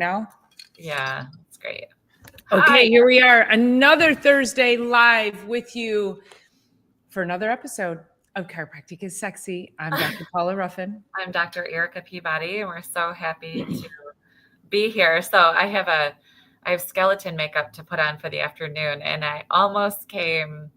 now? Yeah, it's great. Okay, here we are, another Thursday live with you for another episode of Chiropractic is Sexy. I'm Dr. Paula Ruffin. I'm Dr. Erica Peabody, and we're so happy to be here. So I have skeleton makeup to put on for the afternoon, and I almost came.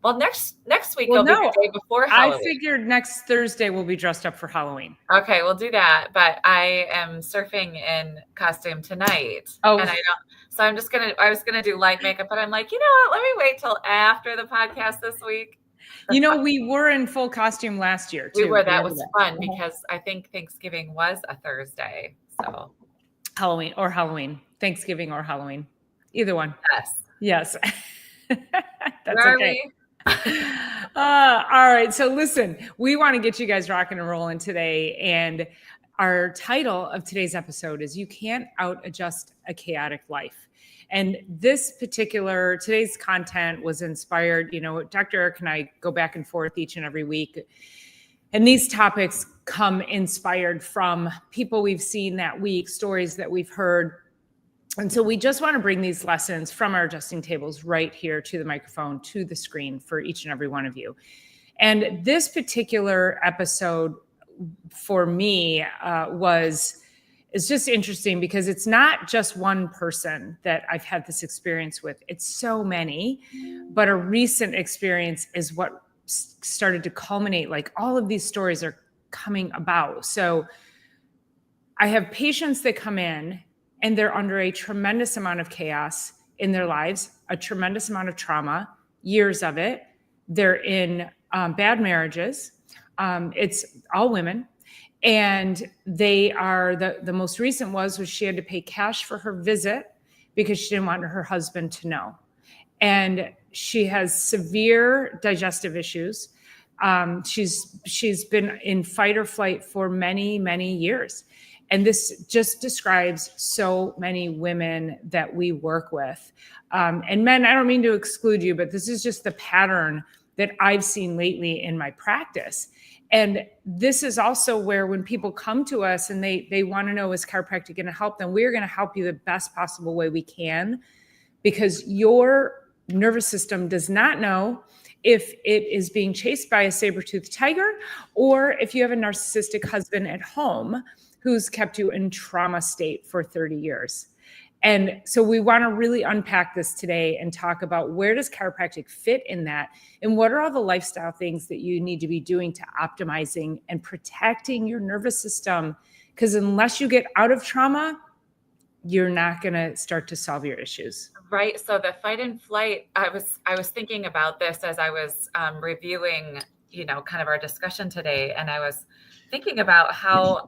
Well, next week will be the day before Halloween. I figured next Thursday we'll be dressed up for Halloween. Okay, we'll do that. But I am surfing in costume tonight. Oh. And I was gonna do light makeup, but I'm like, you know what? Let me wait till after the podcast this week. You know, we were in full costume last year too. We were. That was fun because I think Thanksgiving was a Thursday. So Halloween, Thanksgiving or Halloween, either one. Yes. That's okay. All right. So listen, we want to get you guys rocking and rolling today. And our title of today's episode is You Can't Out Adjust a Chaotic Life. And today's content was inspired, Dr. Eric and I go back and forth each and every week. And these topics come inspired from people we've seen that week, stories that we've heard. And so we just want to bring these lessons from our adjusting tables right here to the microphone, to the screen for each and every one of you. And this particular episode for me is just interesting because it's not just one person that I've had this experience with. It's so many, but a recent experience is what started to culminate. Like all of these stories are coming about. So I have patients that come in and they're under a tremendous amount of chaos in their lives, a tremendous amount of trauma, years of it. They're in bad marriages. It's all women. And they are, the most recent was she had to pay cash for her visit because she didn't want her husband to know. And she has severe digestive issues. She's been in fight or flight for many, many years. And this just describes so many women that we work with. And men, I don't mean to exclude you, but this is just the pattern that I've seen lately in my practice. And this is also where when people come to us and they want to know, is chiropractic going to help them? We're going to help you the best possible way we can, because your nervous system does not know if it is being chased by a saber-toothed tiger or if you have a narcissistic husband at home who's kept you in trauma state for 30 years. And so we want to really unpack this today and talk about where does chiropractic fit in that? And what are all the lifestyle things that you need to be doing to optimizing and protecting your nervous system? Because unless you get out of trauma, you're not going to start to solve your issues. Right. So the fight and flight, I was thinking about this as I was reviewing, kind of our discussion today. And I was thinking about how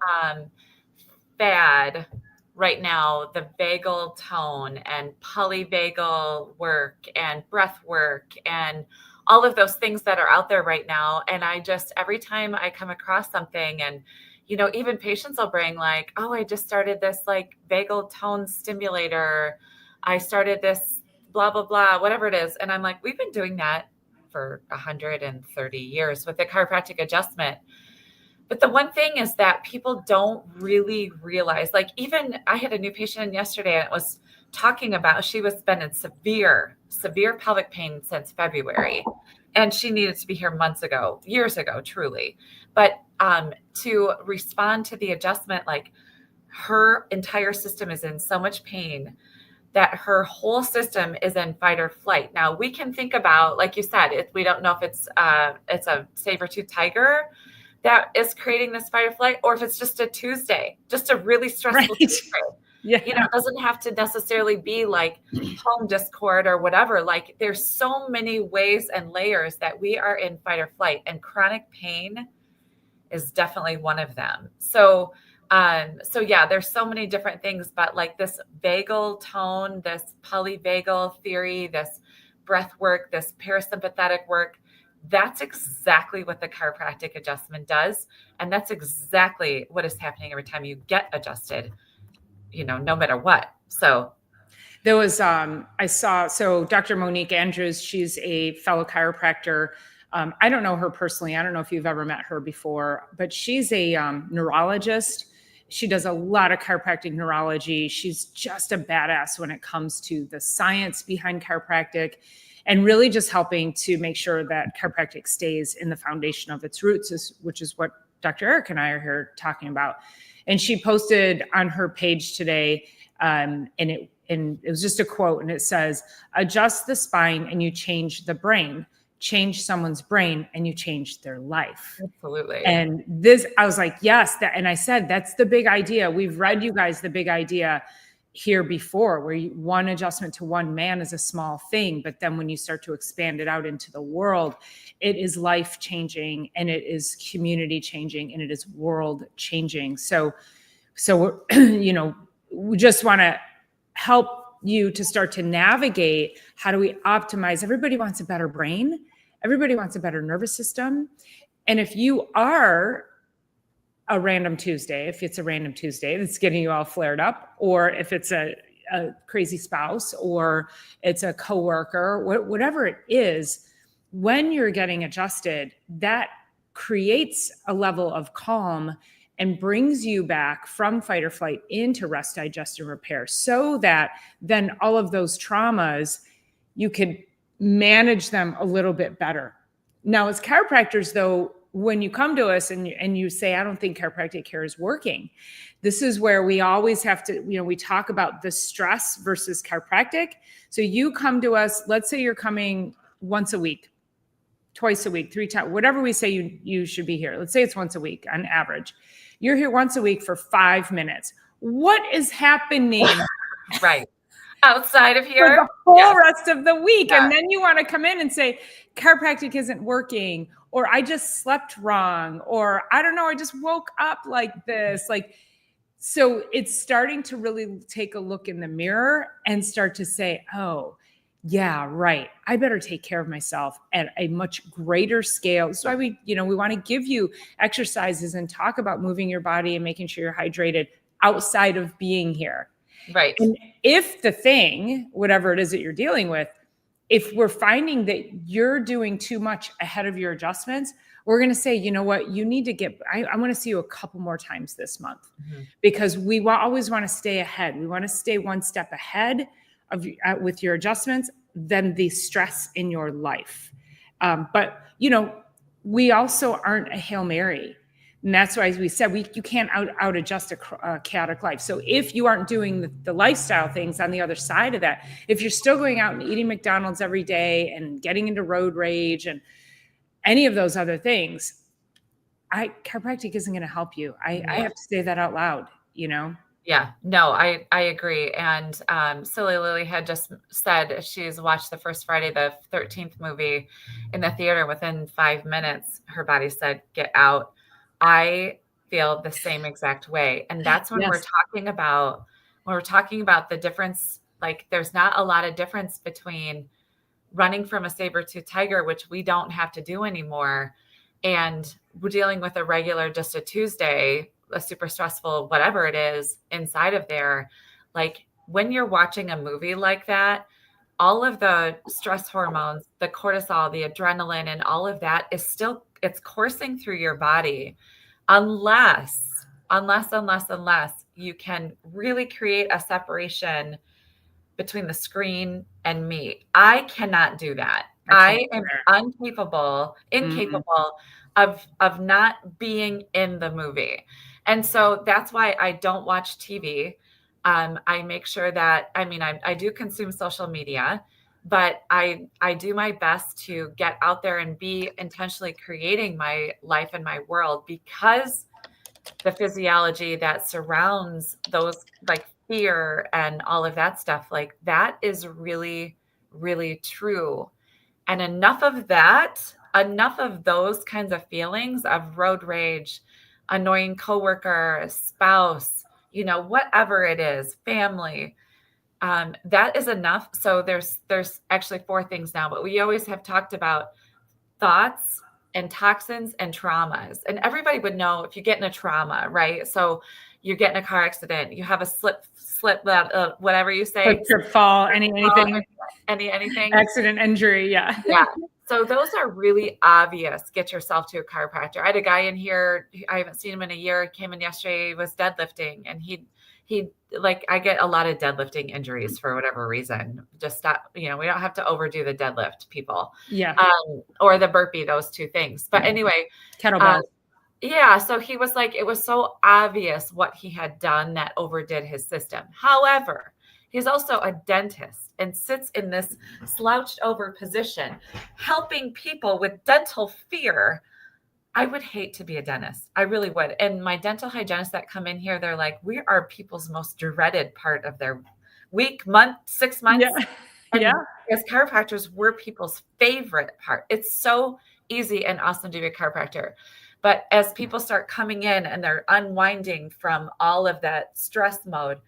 bad right now the vagal tone and polyvagal work and breath work and all of those things that are out there right now. And every time I come across something and, even patients will bring like, oh, I just started this like vagal tone stimulator. I started this blah, blah, blah, whatever it is. And I'm like, we've been doing that for 130 years with the chiropractic adjustment. But the one thing is that people don't really realize, like even I had a new patient yesterday and it was talking about, she was been in severe pelvic pain since February. And she needed to be here years ago, truly. But to respond to the adjustment, like her entire system is in so much pain that her whole system is in fight or flight. Now we can think about, like you said, we don't know if it's a saber-toothed tiger that is creating this fight or flight, or if it's just a Tuesday, just a really stressful Tuesday. Yeah. It doesn't have to necessarily be like home discord or whatever. Like there's so many ways and layers that we are in fight or flight, and chronic pain is definitely one of them. So yeah, there's so many different things, but like this vagal tone, this polyvagal theory, this breath work, this parasympathetic work, that's exactly what the chiropractic adjustment does. And that's exactly what is happening every time you get adjusted, no matter what. So there was, so Dr. Monique Andrews, she's a fellow chiropractor. I don't know her personally. I don't know if you've ever met her before, but she's a neurologist She does a lot of chiropractic neurology. She's just a badass when it comes to the science behind chiropractic and really just helping to make sure that chiropractic stays in the foundation of its roots, which is what Dr. Eric and I are here talking about. And she posted on her page today, and it was just a quote, and it says, adjust the spine and you change the brain. Change someone's brain and you change their life. Absolutely. And this, I was like, yes. And I said, that's the big idea. We've read you guys the big idea here before, where one adjustment to one man is a small thing. But then when you start to expand it out into the world, it is life changing, and it is community changing, and it is world changing. So, we just want to help you to start to navigate, how do we optimize? Everybody wants a better brain. Everybody wants a better nervous system. And if you are a random Tuesday, if it's a random Tuesday that's getting you all flared up, or if it's a crazy spouse, or it's a coworker, whatever it is, when you're getting adjusted, that creates a level of calm and brings you back from fight or flight into rest, digest, and repair, so that then all of those traumas, you could manage them a little bit better. Now, as chiropractors, though, when you come to us and you say, I don't think chiropractic care is working, this is where we always have to, we talk about the stress versus chiropractic. So you come to us, let's say you're coming once a week, twice a week, 3 times, whatever we say you should be here. Let's say it's once a week on average. You're here once a week for 5 minutes. What is happening? Right. Outside of here? For the whole rest of the week. Yeah. And then you want to come in and say, chiropractic isn't working, or I just slept wrong, or I don't know, I just woke up like this. So it's starting to really take a look in the mirror and start to say, oh, yeah, right. I better take care of myself at a much greater scale. So we want to give you exercises and talk about moving your body and making sure you're hydrated outside of being here. Right. And if the thing, whatever it is that you're dealing with, if we're finding that you're doing too much ahead of your adjustments, we're going to say, you know what, you need to I want to see you a couple more times this month, because we always want to stay ahead. We want to stay one step ahead with your adjustments than the stress in your life. But we also aren't a Hail Mary. And that's why we said you can't out adjust a chaotic life. So if you aren't doing the lifestyle things on the other side of that, if you're still going out and eating McDonald's every day and getting into road rage and any of those other things, chiropractic isn't going to help you. I have to say that out loud, Yeah, no, I agree. And Silly Lily had just said she's watched the first Friday the 13th movie in the theater. Within 5 minutes, her body said, get out. I feel the same exact way. And that's when we're talking about the difference. Like, there's not a lot of difference between running from a saber-toothed tiger, which we don't have to do anymore, and we're dealing with a regular, just a Tuesday, a super stressful, whatever it is inside of there. Like, when you're watching a movie like that, all of the stress hormones, the cortisol, the adrenaline, and all of that is still, it's coursing through your body, unless you can really create a separation between the screen and me. I cannot do that. I am incapable of not being in the movie. And so that's why I don't watch TV. I make sure that, I do consume social media, but I do my best to get out there and be intentionally creating my life and my world, because the physiology that surrounds those, like fear and all of that stuff, like that is really, really true. And enough of those kinds of feelings of road rage, annoying coworker, spouse, whatever it is, family, that is enough. So there's actually 4 things now, but we always have talked about thoughts and toxins and traumas. And everybody would know if you get in a trauma, right? So you get in a car accident, you have a slip, whatever you say, trip, fall, anything, anything, accident, injury. Yeah. Yeah. So those are really obvious. Get yourself to a chiropractor. I had a guy in here, I haven't seen him in a year. He came in yesterday, was deadlifting, and he like, I get a lot of deadlifting injuries for whatever reason. Just stop, we don't have to overdo the deadlift, people. Yeah. Or the burpee, those two things. But anyway, Kettlebells. yeah. So he was like, it was so obvious what he had done that overdid his system. However, he's also a dentist and sits in this slouched over position, helping people with dental fear. I would hate to be a dentist. I really would. And my dental hygienists that come in here, they're like, we are people's most dreaded part of their week, month, 6 months. Yeah. And Yeah. as chiropractors, we're people's favorite part. It's so easy and awesome to be a chiropractor. But as people start coming in and they're unwinding from all of that stress mode,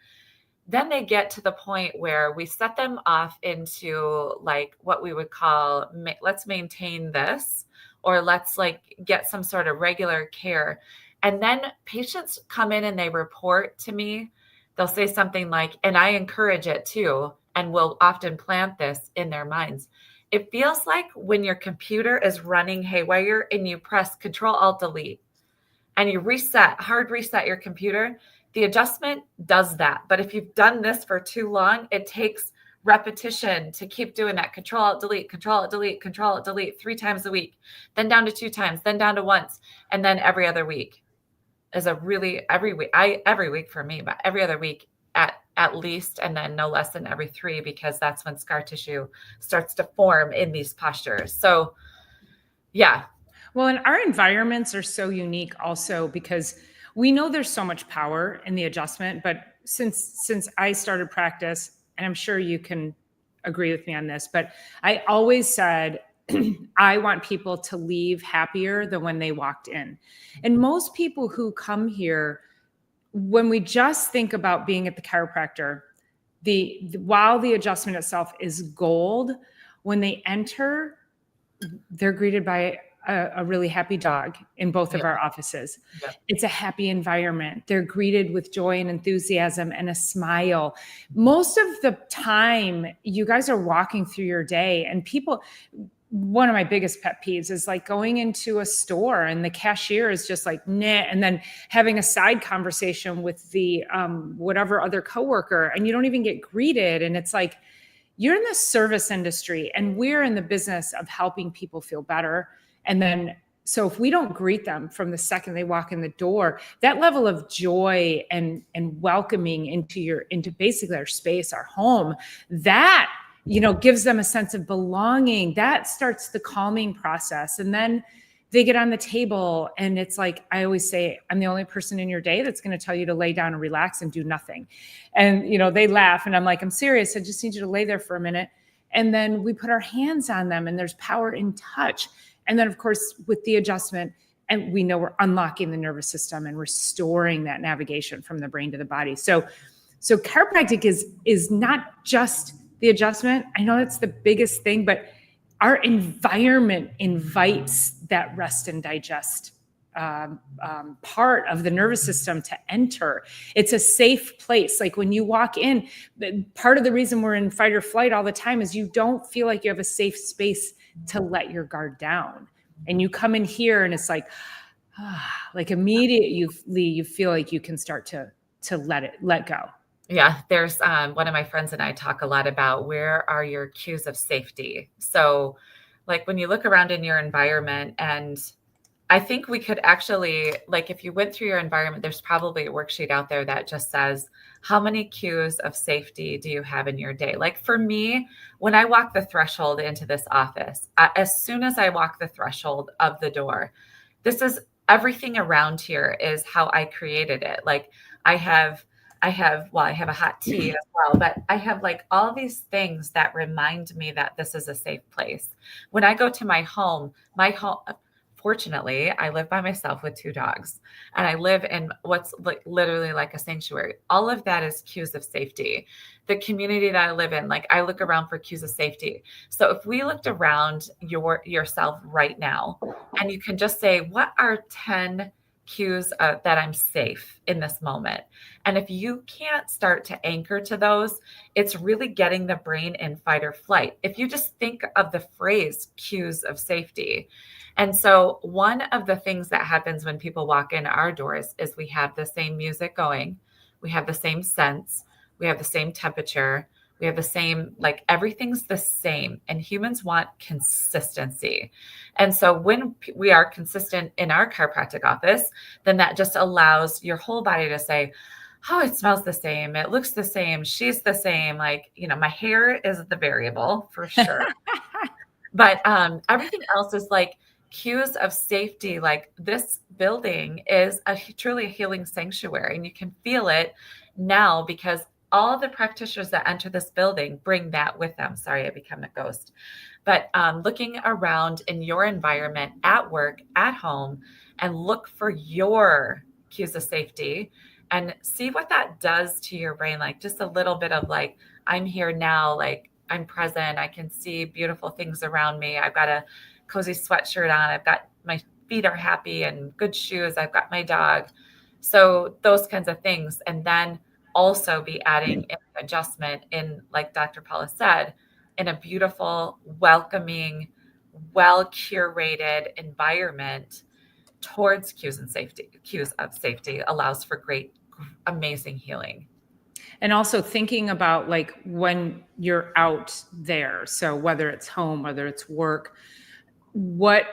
then they get to the point where we set them off into like what we would call, let's maintain this, or let's like get some sort of regular care. And then patients come in and they report to me. They'll say something like, and I encourage it too, and will often plant this in their minds. It feels like when your computer is running haywire and you press Control-Alt-Delete and you hard reset your computer, the adjustment does that. But if you've done this for too long, it takes repetition to keep doing that. Control-Alt-Delete, Control-Alt-Delete, Control-Alt-Delete 3 times a week, then down to 2 times, then down to once, and then every other week is every week for me, but every other week at least, and then no less than every 3, because that's when scar tissue starts to form in these postures. So yeah. Well, and our environments are so unique also because we know there's so much power in the adjustment, but since I started practice, and I'm sure you can agree with me on this, but I always said, I want people to leave happier than when they walked in. And most people who come here, when we just think about being at the chiropractor, while the adjustment itself is gold, when they enter, they're greeted by a really happy dog in both of our offices. Yep. It's a happy environment. They're greeted with joy and enthusiasm and a smile. Most of the time, you guys are walking through your day, and people, one of my biggest pet peeves is like going into a store and the cashier is just like, nah, and then having a side conversation with the whatever other coworker, and you don't even get greeted. And it's like, you're in the service industry and we're in the business of helping people feel better. And then, so if we don't greet them from the second they walk in the door, that level of joy and welcoming into basically our space, our home, that, gives them a sense of belonging. That starts the calming process. And then they get on the table and it's like, I always say, I'm the only person in your day that's going to tell you to lay down and relax and do nothing. And, they laugh and I'm like, I'm serious. I just need you to lay there for a minute. And then we put our hands on them and there's power in touch. And then of course, with the adjustment, and we know we're unlocking the nervous system and restoring that navigation from the brain to the body. So chiropractic is not just the adjustment. I know that's the biggest thing, but our environment invites that rest and digest part of the nervous system to enter. It's a safe place. Like when you walk in, part of the reason we're in fight or flight all the time is you don't feel like you have a safe space to let your guard down. And you come in here and it's like immediately you feel like you can start to let go. Yeah, there's one of my friends and I talk a lot about where are your cues of safety. So like when you look around in your environment, and I think we could actually, like if you went through your environment, there's probably a worksheet out there that just says, how many cues of safety do you have in your day? Like for me, when I walk the threshold into this office, as soon as I walk the threshold of the door, everything around here is how I created it. Like I have a hot tea as well, but I have like all these things that remind me that this is a safe place. When I go to my home, fortunately, I live by myself with 2 dogs, and I live in what's like literally like a sanctuary. All of that is cues of safety. The community that I live in, like I look around for cues of safety. So if we looked around yourself right now, and you can just say, what are 10 cues that I'm safe in this moment. And if you can't start to anchor to those, it's really getting the brain in fight or flight. If you just think of the phrase cues of safety. And so one of the things that happens when people walk in our doors is we have the same music going, we have the same scents, we have the same temperature, we have the same, like everything's the same. And humans want consistency. And so when we are consistent in our chiropractic office, then that just allows your whole body to say, oh, it smells the same. It looks the same. She's the same. Like, my hair is the variable for sure. But everything else is like cues of safety. Like this building is truly a healing sanctuary, and you can feel it now because all the practitioners that enter this building bring that with them. Sorry, I become a ghost. But looking around in your environment at work, at home, and look for your cues of safety and see what that does to your brain. Like just a little bit of like, I'm here now, like I'm present. I can see beautiful things around me. I've got a cozy sweatshirt on. I've got my feet are happy and good shoes. I've got my dog. So those kinds of things. And then also be adding an adjustment in, like Dr. Paula said, in a beautiful, welcoming, well-curated environment towards cues of safety allows for great, amazing healing. And also thinking about like when you're out there, so whether it's home, whether it's work, what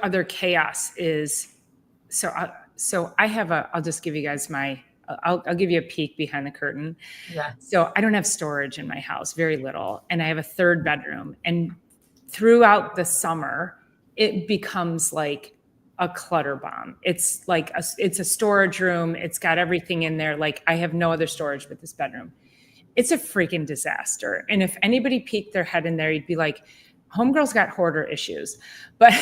other chaos is. So I have I'll just give you guys I'll give you a peek behind the curtain. Yeah. So I don't have storage in my house, very little, and I have a third bedroom, and throughout the summer it becomes like a clutter bomb. It's like it's a storage room. It's got everything in there. Like I have no other storage but this bedroom. It's a freaking disaster. And if anybody peeked their head in there, you'd be like, homegirl's got hoarder issues. But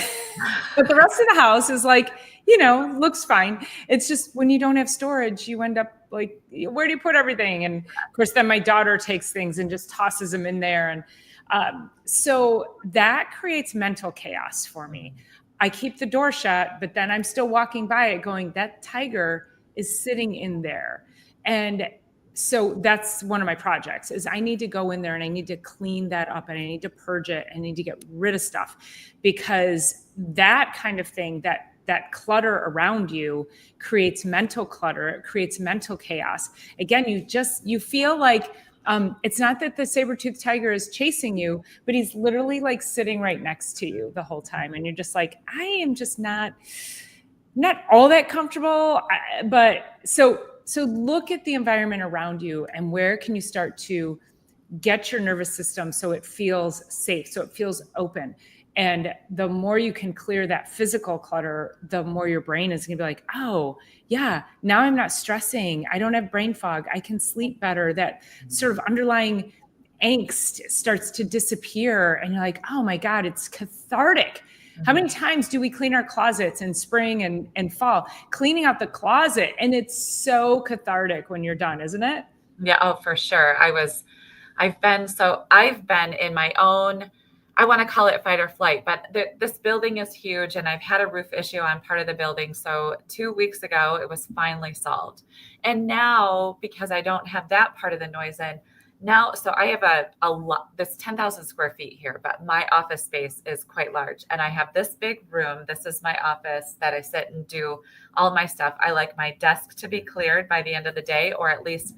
the rest of the house is like, looks fine. It's just when you don't have storage, you end up like, where do you put everything? And of course, then my daughter takes things and just tosses them in there. And so that creates mental chaos for me. I keep the door shut, but then I'm still walking by it going, that tiger is sitting in there. And so that's one of my projects is I need to go in there and I need to clean that up and I need to purge it. And I need to get rid of stuff because that kind of thing, that clutter around you creates mental clutter. It creates mental chaos. Again, you feel like it's not that the saber-toothed tiger is chasing you, but he's literally like sitting right next to you the whole time. And you're just like, I am just not all that comfortable. But so look at the environment around you and where can you start to get your nervous system so it feels safe, so it feels open. And the more you can clear that physical clutter, the more your brain is going to be like, oh, yeah, now I'm not stressing. I don't have brain fog. I can sleep better. That sort of underlying angst starts to disappear. And you're like, oh my God, it's cathartic. Mm-hmm. How many times do we clean our closets in spring and fall? Cleaning out the closet. And it's so cathartic when you're done, isn't it? Yeah. Oh, for sure. I've been in my own, I want to call it fight or flight, but this building is huge and I've had a roof issue on part of the building. So 2 weeks ago, it was finally solved. And now, because I don't have that part of the noise in now, so I have a lot, this 10,000 square feet here, but my office space is quite large. And I have this big room. This is my office that I sit and do all my stuff. I like my desk to be cleared by the end of the day, or at least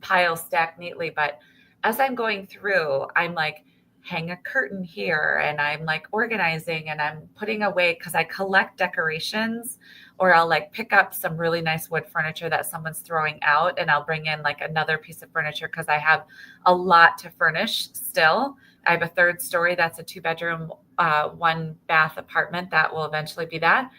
piles stacked neatly. But as I'm going through, I'm like, hang a curtain here and I'm like organizing and I'm putting away because I collect decorations, or I'll like pick up some really nice wood furniture that someone's throwing out and I'll bring in like another piece of furniture because I have a lot to furnish still. I have a third story that's a 2-bedroom, 1-bath apartment that will eventually be that.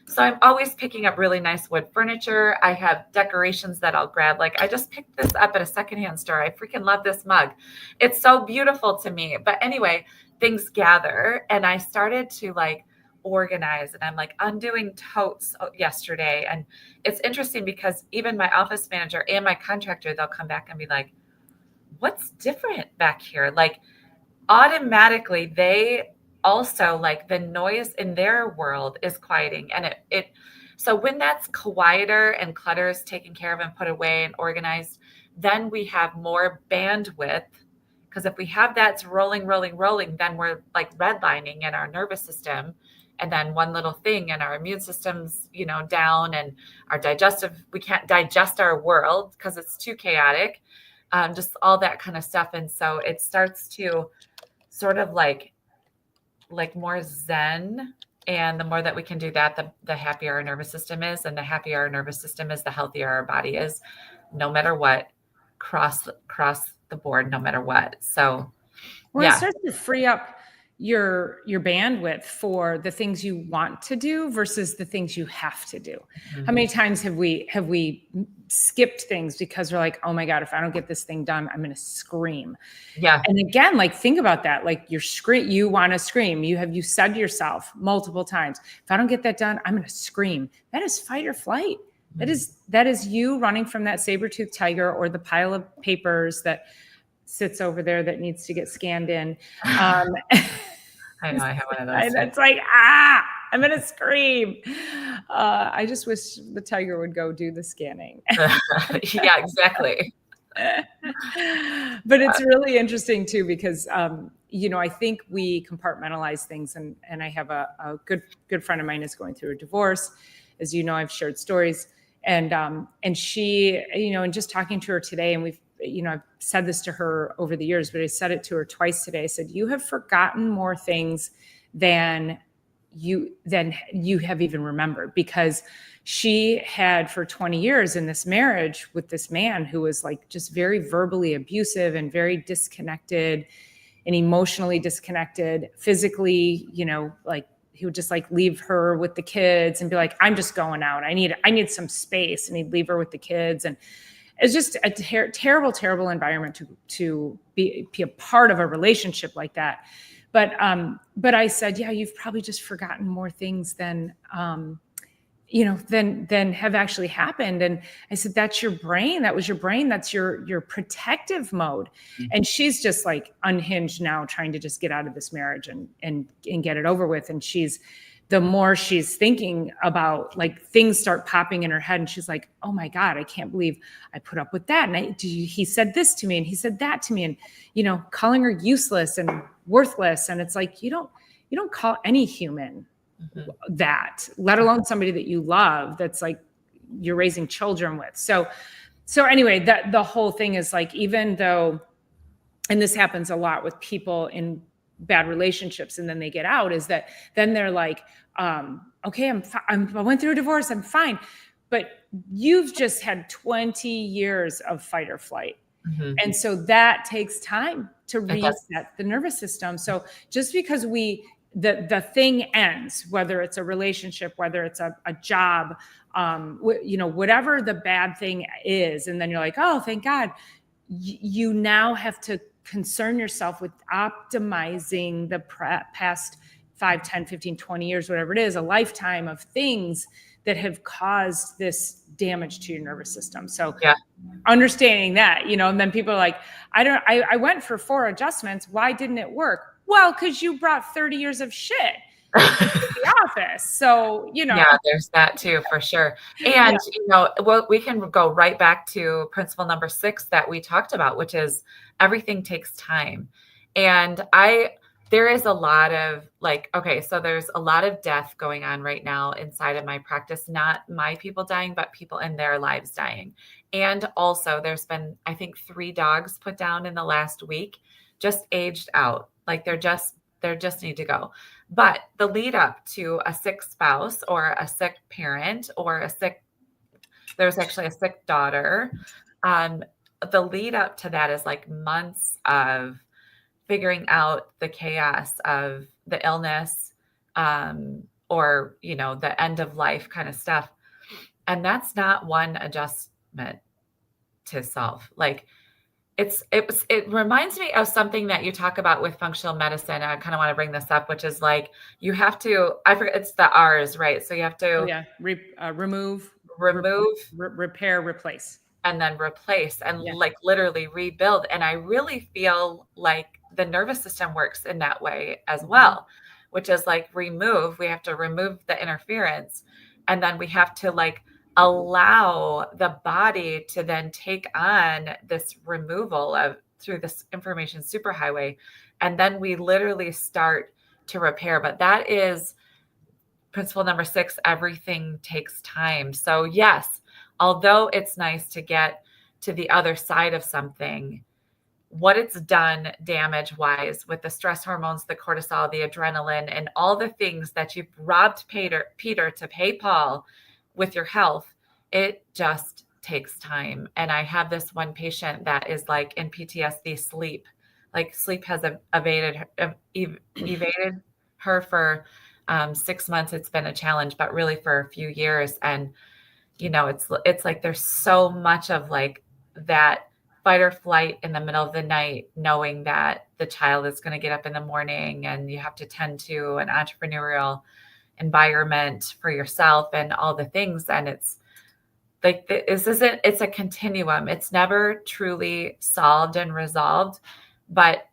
So I'm always picking up really nice wood furniture. I have decorations that I'll grab. Like I just picked this up at a secondhand store. I freaking love this mug. It's so beautiful to me. But anyway, things gather and I started to like organize and I'm like undoing totes yesterday. And it's interesting because even my office manager and my contractor, they'll come back and be like, what's different back here? Like automatically they also like the noise in their world is quieting. And it So when that's quieter and clutter is taken care of and put away and organized, then we have more bandwidth. Because if we have that's rolling, rolling, rolling, then we're like redlining in our nervous system. And then one little thing and our immune system's, down, and our we can't digest our world because it's too chaotic. Just all that kind of stuff. And so it starts to sort of like more zen. And the more that we can do that, the happier our nervous system is. And the happier our nervous system is, the healthier our body is, no matter what, cross the board, no matter what. So It starts to free up your bandwidth for the things you want to do versus the things you have to do. Mm-hmm. How many times have we skipped things because we're like, oh my God, if I don't get this thing done, I'm going to scream. Yeah. And again, like, think about that. Like, you want to scream. You said to yourself multiple times, if I don't get that done, I'm going to scream. That is fight or flight. Mm-hmm. That is you running from that saber-toothed tiger or the pile of papers that sits over there that needs to get scanned in. I know, I have one of those. And it's like, I'm going to scream. I just wish the tiger would go do the scanning. Yeah, exactly. But it's really interesting too, because, I think we compartmentalize things, and I have a good friend of mine is going through a divorce. As you know, I've shared stories, and she, and just talking to her today, and I've said this to her over the years, but I said it to her twice today. I said, you have forgotten more things than you have even remembered, because she had for 20 years in this marriage with this man who was like just very verbally abusive and very disconnected and emotionally disconnected, physically, like he would just like leave her with the kids and be like, I'm just going out. I need some space. And he'd leave her with the kids. And it's just a terrible, terrible environment to be a part of a relationship like that. But I said, yeah, you've probably just forgotten more things than have actually happened. And I said, that's your brain. That was your brain. That's your protective mode. Mm-hmm. And she's just like unhinged now, trying to just get out of this marriage and get it over with. And the more she's thinking about, like, things start popping in her head, and she's like, oh my God, I can't believe I put up with that. And he said this to me, and he said that to me, and, calling her useless and worthless. And it's like, you don't call any human mm-hmm. that, let alone somebody that you love, that's like you're raising children with. So anyway, the whole thing is like, even though, and this happens a lot with people in bad relationships, and then they get out, is that then they're like, okay, I went through a divorce, I'm fine. But you've just had 20 years of fight or flight. Mm-hmm. And so that takes time to reset the nervous system. So just because the thing ends, whether it's a relationship, whether it's a job, whatever the bad thing is, and then you're like, oh, thank God, you now have to concern yourself with optimizing the past 5, 10, 15, 20 years, whatever it is, a lifetime of things that have caused this damage to your nervous system. So understanding that, and then people are like, I went for 4 adjustments. Why didn't it work? Well, because you brought 30 years of shit to the office. So, Yeah, there's that too, for sure. And, we can go right back to principle number 6 that we talked about, which is everything takes time. And there is a lot of so there's a lot of death going on right now inside of my practice, not my people dying, but people in their lives dying. And also there's been, I think, 3 dogs put down in the last week, just aged out. Like they just need to go. But the lead up to a sick spouse or a sick parent or there's actually a sick daughter. The lead up to that is like months of figuring out the chaos of the illness, or, the end of life kind of stuff. And that's not one adjustment to solve. Like it reminds me of something that you talk about with functional medicine. I kind of want to bring this up, which is like, you have to, I forget, it's the R's, right? So you have to remove, repair, replace. And then replace and like literally rebuild. And I really feel like the nervous system works in that way as well, which is like remove. We have to remove the interference. And then we have to like allow the body to then take on this removal of through this information superhighway. And then we literally start to repair. But that is principle number 6, everything takes time. So yes, although it's nice to get to the other side of something, what it's done damage wise with the stress hormones, the cortisol, the adrenaline, and all the things that you've robbed Peter to pay Paul with your health, it just takes time. And I have this one patient that is like in PTSD sleep, like sleep has evaded her for 6 months. It's been a challenge, but really for a few years. And, you know, it's like, there's so much of like that fight or flight in the middle of the night, knowing that the child is going to get up in the morning and you have to tend to an entrepreneurial environment for yourself and all the things. And it's like, it's a continuum. It's never truly solved and resolved. But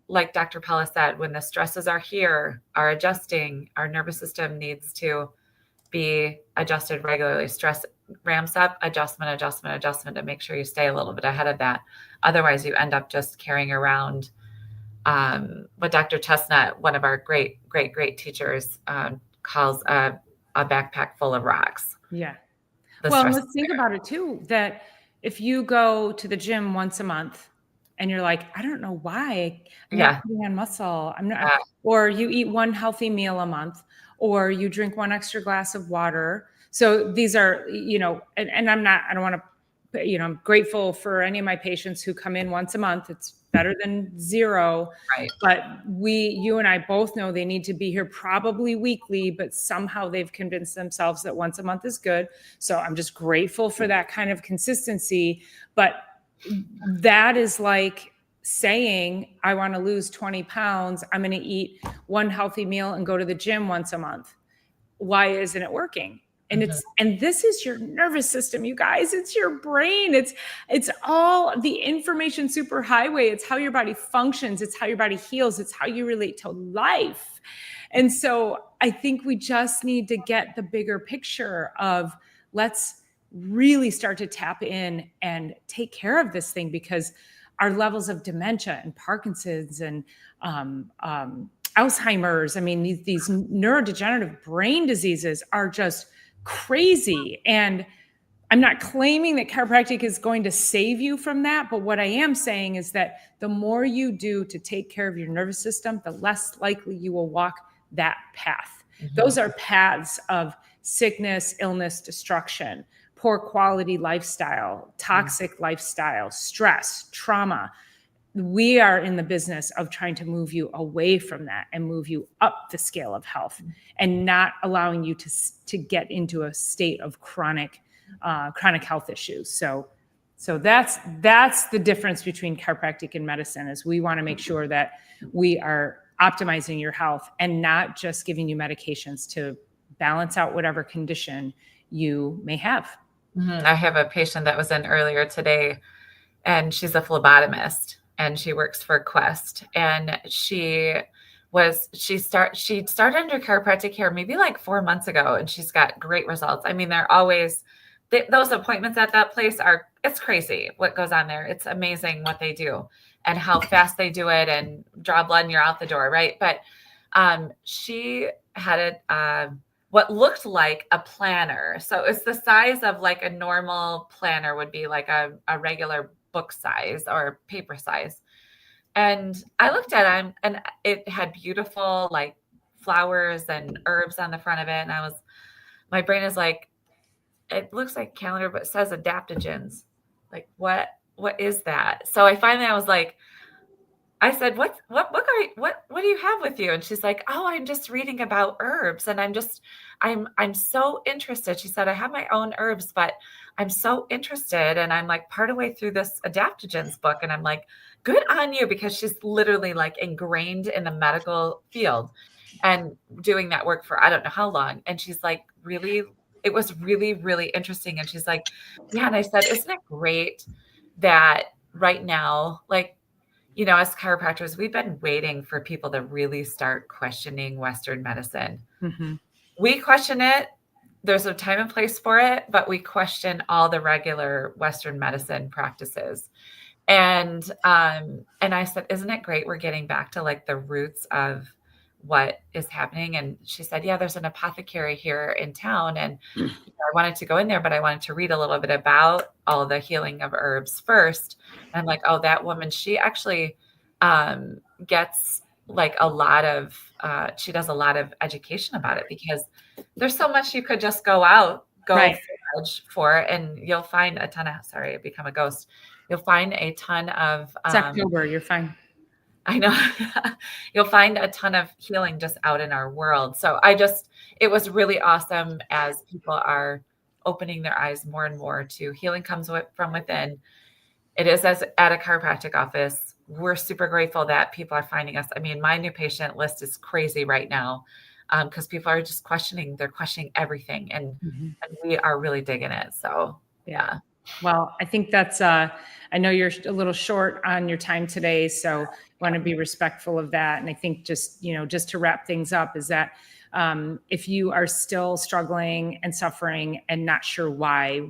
like Dr. Paula said, when the stresses are here, are adjusting, our nervous system needs to be adjusted regularly. Stress ramps up, adjustment to make sure you stay a little bit ahead of that. Otherwise, you end up just carrying around what Dr. Chestnut, one of our great teachers, calls a backpack full of rocks. Yeah. Well, let's think about it too, that if you go to the gym once a month and you're like, I don't know why I'm not putting on muscle. I'm not, or you eat one healthy meal a month, or you drink one extra glass of water. So these are, you know, and I don't want to, you know, I'm grateful for any of my patients who come in once a month. It's better than zero. Right. But you and I both know they need to be here probably weekly, but somehow they've convinced themselves that once a month is good. So I'm just grateful for that kind of consistency. But that is like saying, I want to lose 20 pounds. I'm going to eat one healthy meal and go to the gym once a month. Why isn't it working? And and this is your nervous system, you guys. It's your brain. It's all the information superhighway. It's how your body functions. It's how your body heals. It's how you relate to life. And so I think we just need to get the bigger picture of, let's really start to tap in and take care of this thing, because our levels of dementia and Parkinson's and Alzheimer's, I mean, these neurodegenerative brain diseases are just crazy. And I'm not claiming that chiropractic is going to save you from that. But what I am saying is that the more you do to take care of your nervous system, the less likely you will walk that path. Those are paths of sickness, illness, destruction, poor quality lifestyle, toxic lifestyle, stress, trauma. We are in the business of trying to move you away from that and move you up the scale of health, and not allowing you to get into a state of chronic health issues. So that's the difference between chiropractic and medicine, is we want to make sure that we are optimizing your health and not just giving you medications to balance out whatever condition you may have. I have a patient that was in earlier today, and she's a phlebotomist, and she works for Quest. And she started under chiropractic care maybe like 4 months ago, and she's got great results. I mean, they're always those appointments at that place it's crazy what goes on there. It's amazing what they do and how fast they do it, and draw blood and you're out the door, right? But she had what looked like a planner. So it's the size of like a normal planner would be, like a regular book size or paper size. And I looked at it, and it had beautiful like flowers and herbs on the front of it. And my brain is like, it looks like a calendar, but it says adaptogens. Like, what is that? So I was like, I said, what do you have with you? And she's like, oh, I'm just reading about herbs. And I'm so interested. She said, I have my own herbs, but I'm so interested. And I'm like part of the way through this adaptogens book. And I'm like, good on you, because she's literally like ingrained in the medical field and doing that work for, I don't know how long. And she's like, really, it was really, really interesting. And she's like, yeah. And I said, isn't it great that right now, like, you know, as chiropractors, we've been waiting for people to really start questioning Western medicine. We question it there's a time and place for it, but we question all the regular Western medicine practices. And I said, isn't it great we're getting back to like the roots of what is happening? And she said, yeah, there's an apothecary here in town. And I wanted to go in there, but I wanted to read a little bit about all the healing of herbs first. And I'm like, oh, that woman, she actually gets like a lot of, she does a lot of education about it, because there's so much you could just go Right. forage for, and you'll find a ton of, sorry, I become a ghost. You'll find a ton of, It's October. You're fine. I know you'll find a ton of healing just out in our world. So it was really awesome as people are opening their eyes more and more to healing comes from within. It is as at a chiropractic office. We're super grateful that people are finding us. I mean, my new patient list is crazy right now, because people are just they're questioning everything, and we are really digging it. So yeah. Well, I think that's, I know you're a little short on your time today, so want to be respectful of that. And I think just to wrap things up is that if you are still struggling and suffering and not sure why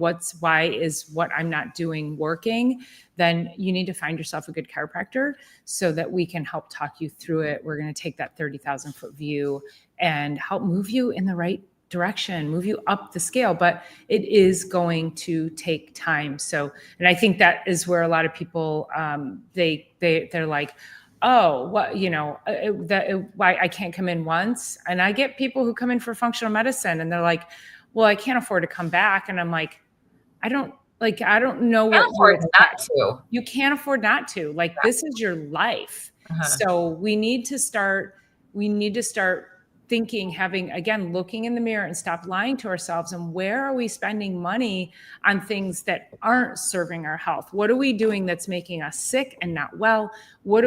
is what I'm not doing working, then you need to find yourself a good chiropractor so that we can help talk you through it. We're going to take that 30,000 foot view and help move you in the right direction, move you up the scale, but it is going to take time. So, and I think that is where a lot of people, they're like, oh, what, why I can't come in once. And I get people who come in for functional medicine and they're like, well, I can't afford to come back. And I'm like, I don't know what you can't afford not to. Like, this is your life. So we need to start thinking, looking in the mirror and stop lying to ourselves. And where are we spending money on things that aren't serving our health? What are we doing that's making us sick and not well? What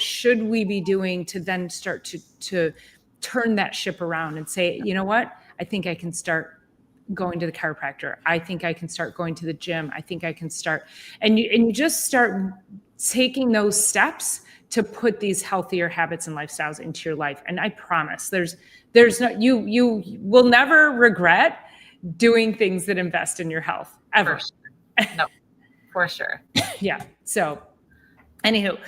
should we be doing to then start to turn that ship around and say, you know what? I think I can start going to the chiropractor. I think I can start going to the gym. I think I can start, and you just start taking those steps to put these healthier habits and lifestyles into your life. And I promise there's no, you will never regret doing things that invest in your health ever. For sure. No, for sure. Yeah. So anywho,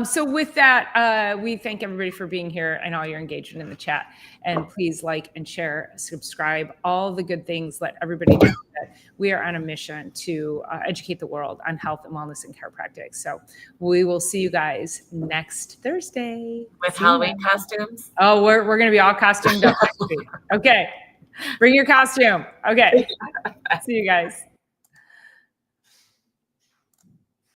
so with that, we thank everybody for being here and all your engagement in the chat. And please like and share, subscribe, all the good things. Let everybody know that we are on a mission to educate the world on health and wellness and chiropractic. So we will see you guys next Thursday. With Halloween costumes? Oh, we're going to be all costumed up. Okay. Bring your costume. Okay. See you guys.